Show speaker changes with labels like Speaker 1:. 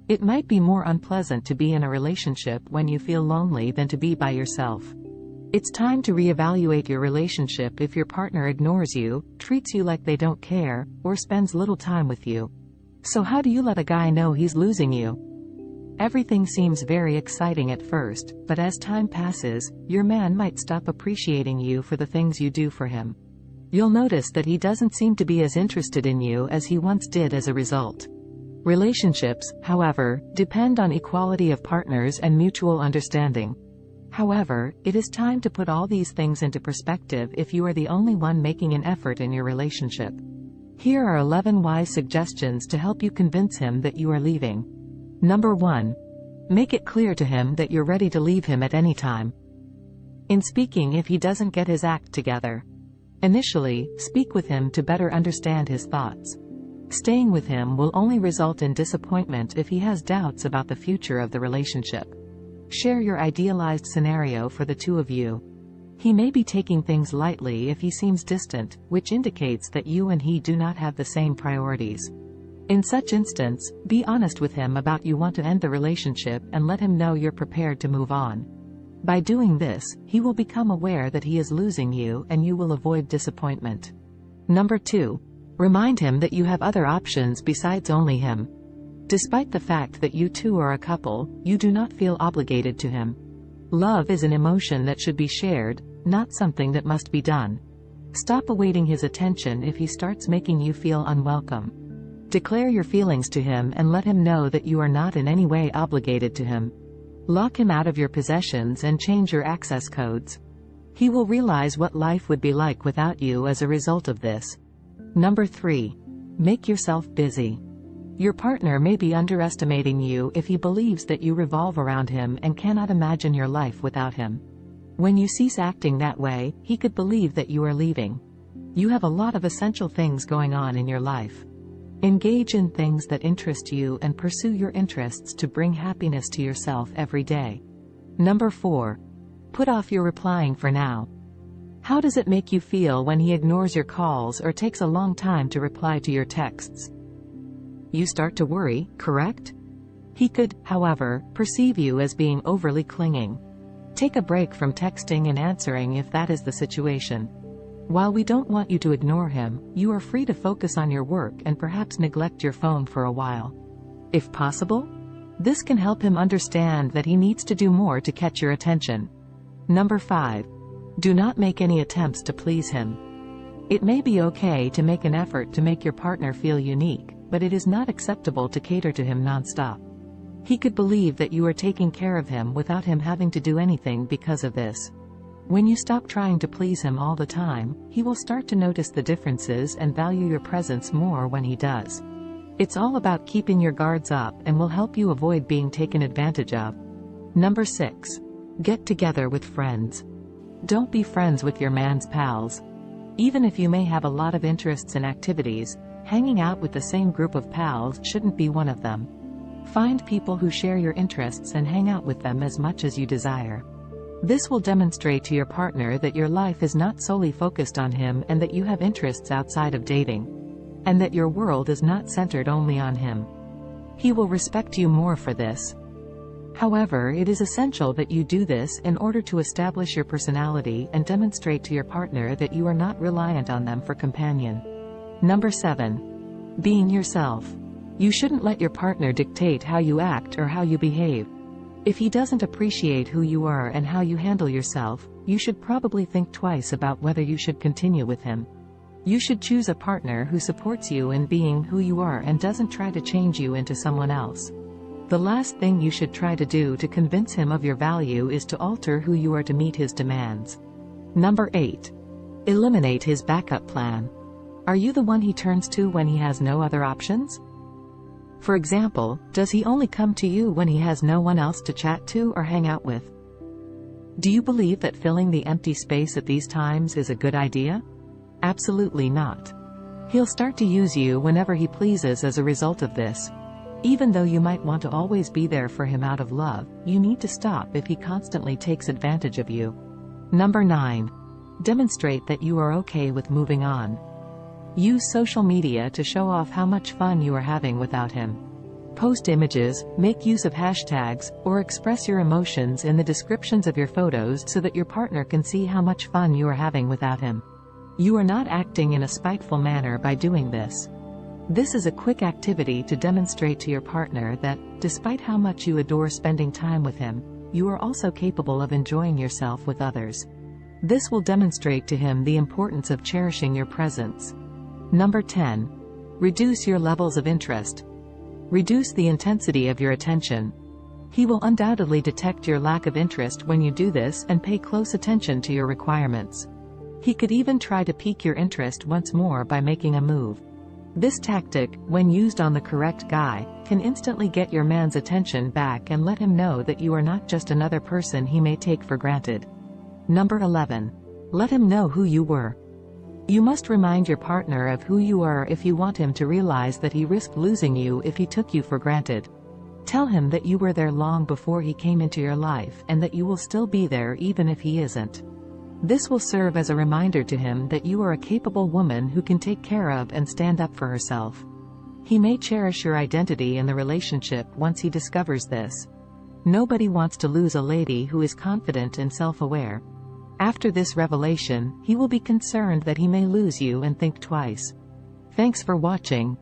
Speaker 1: It might be more unpleasant to be in a relationship when you feel lonely than to be by yourself. It's time to reevaluate your relationship if your partner ignores you, treats you like they don't care, or spends little time with you. So how do you let a guy know he's losing you? Everything seems very exciting at first, but as time passes, your man might stop appreciating you for the things you do for him. You'll notice that he doesn't seem to be as interested in you as he once did as a result. Relationships, however, depend on equality of partners and mutual understanding. However, it is time to put all these things into perspective if you are the only one making an effort in your relationship. Here are 11 wise suggestions to help you convince him that you are leaving. Number 1. Make it clear to him that you're ready to leave him at any time. In speaking if he doesn't get his act together. Initially, speak with him to better understand his thoughts. Staying with him will only result in disappointment if he has doubts about the future of the relationship. Share your idealized scenario for the two of you. He may be taking things lightly if he seems distant, which indicates that you and he do not have the same priorities. In such instance, be honest with him about you want to end the relationship and let him know you're prepared to move on. By doing this, he will become aware that he is losing you and you will avoid disappointment. Number 2. Remind him that you have other options besides only him. Despite the fact that you two are a couple, you do not feel obligated to him. Love is an emotion that should be shared, not something that must be done. Stop awaiting his attention if he starts making you feel unwelcome. Declare your feelings to him and let him know that you are not in any way obligated to him. Lock him out of your possessions and change your access codes. He will realize what life would be like without you as a result of this. Number 3. Make yourself busy. Your partner may be underestimating you if he believes that you revolve around him and cannot imagine your life without him. When you cease acting that way, he could believe that you are leaving. You have a lot of essential things going on in your life. Engage in things that interest you and pursue your interests to bring happiness to yourself every day. Number 4. Put off your replying for now. How does it make you feel when he ignores your calls or takes a long time to reply to your texts? You start to worry, correct? He could, however, perceive you as being overly clinging. Take a break from texting and answering if that is the situation. While we don't want you to ignore him, you are free to focus on your work and perhaps neglect your phone for a while. If possible, this can help him understand that he needs to do more to catch your attention. Number 5. Do not make any attempts to please him. It may be okay to make an effort to make your partner feel unique, but it is not acceptable to cater to him non-stop. He could believe that you are taking care of him without him having to do anything because of this. When you stop trying to please him all the time, he will start to notice the differences and value your presence more when he does. It's all about keeping your guards up and will help you avoid being taken advantage of. Number 6. Get together with friends. Don't be friends with your man's pals. Even if you may have a lot of interests and activities, hanging out with the same group of pals shouldn't be one of them. Find people who share your interests and hang out with them as much as you desire. This will demonstrate to your partner that your life is not solely focused on him and that you have interests outside of dating. And that your world is not centered only on him. He will respect you more for this. However, it is essential that you do this in order to establish your personality and demonstrate to your partner that you are not reliant on them for companion. Number 7. Being yourself. You shouldn't let your partner dictate how you act or how you behave. If he doesn't appreciate who you are and how you handle yourself, you should probably think twice about whether you should continue with him. You should choose a partner who supports you in being who you are and doesn't try to change you into someone else. The last thing you should try to do to convince him of your value is to alter who you are to meet his demands. Number 8. Eliminate his backup plan. Are you the one he turns to when he has no other options? For example, does he only come to you when he has no one else to chat to or hang out with? Do you believe that filling the empty space at these times is a good idea? Absolutely not. He'll start to use you whenever he pleases as a result of this. Even though you might want to always be there for him out of love, you need to stop if he constantly takes advantage of you. Number 9. Demonstrate that you are okay with moving on. Use social media to show off how much fun you are having without him. Post images, make use of hashtags, or express your emotions in the descriptions of your photos so that your partner can see how much fun you are having without him. You are not acting in a spiteful manner by doing this. This is a quick activity to demonstrate to your partner that, despite how much you adore spending time with him, you are also capable of enjoying yourself with others. This will demonstrate to him the importance of cherishing your presence. Number 10. Reduce your levels of interest. Reduce the intensity of your attention. He will undoubtedly detect your lack of interest when you do this and pay close attention to your requirements. He could even try to pique your interest once more by making a move. This tactic, when used on the correct guy, can instantly get your man's attention back and let him know that you are not just another person he may take for granted. Number 11. Let him know who you were. You must remind your partner of who you are if you want him to realize that he risked losing you if he took you for granted. Tell him that you were there long before he came into your life and that you will still be there even if he isn't. This will serve as a reminder to him that you are a capable woman who can take care of and stand up for herself. He may cherish your identity in the relationship once he discovers this. Nobody wants to lose a lady who is confident and self-aware. After this revelation, he will be concerned that he may lose you and think twice. Thanks for watching.